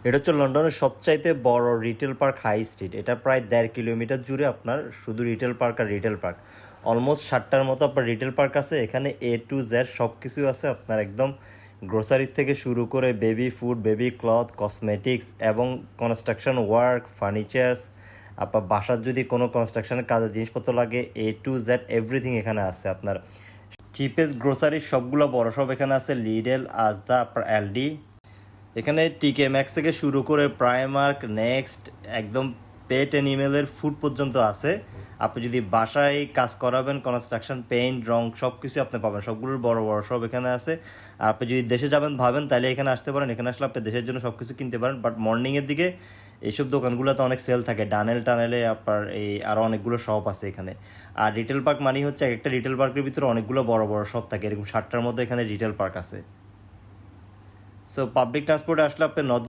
এটা হচ্ছে লন্ডনের সবচাইতে বড় রিটেল পার্ক হাই স্ট্রিট। এটা প্রায় 1.5 কিলোমিটার জুড়ে আপনার শুধু রিটেল পার্ক আর রিটেল পার্ক। অলমোস্ট 60টার মতো আপনার রিটেল পার্ক আছে। এখানে A to Z সব কিছুই আছে আপনার, একদম গ্রোসারি থেকে শুরু করে baby food, baby cloth, cosmetics এবং কনস্ট্রাকশন ওয়ার্ক, ফার্নিচার্স, আপনার বাসার যদি কোনো কনস্ট্রাকশনের কাজের জিনিসপত্র লাগে, A to Z এভরিথিং এখানে আছে আপনার। চিপেস্ট গ্রোসারি সবগুলো বড় সব এখানে আছে, লিডেল, আজদা, আপনার এলডি। এখানে টিকে ম্যাক্স থেকে শুরু করে প্রাইমার্ক, নেক্সট, একদম পেট অ্যানিমেলের ফুড পর্যন্ত আছে। আপনি যদি বাসায় কাজ করাবেন, কনস্ট্রাকশন, পেইন্ট, রং সব কিছু আপনি পাবেন, সবগুলোর বড় বড় সব এখানে আছে। আর আপনি যদি দেশে যাবেন ভাবেন তাহলে এখানে আসতে পারেন। এখানে আসলে আপনি দেশের জন্য সব কিছু কিনতে পারেন। বাট মর্নিংয়ের দিকে এইসব দোকানগুলোতে অনেক সেল থাকে, ডানেল টানেলে আপনার এই আরও অনেকগুলো শপ আছে এখানে। আর রিটেল পার্ক মানে হচ্ছে একটা রিটেল পার্কের ভিতরে অনেকগুলো বড় বড় শপ থাকে, এরকম 60টার মধ্যে এখানে রিটেল পার্ক আছে। সো পাবলিক ট্রান্সপোর্টে আসলে আপনি নর্থ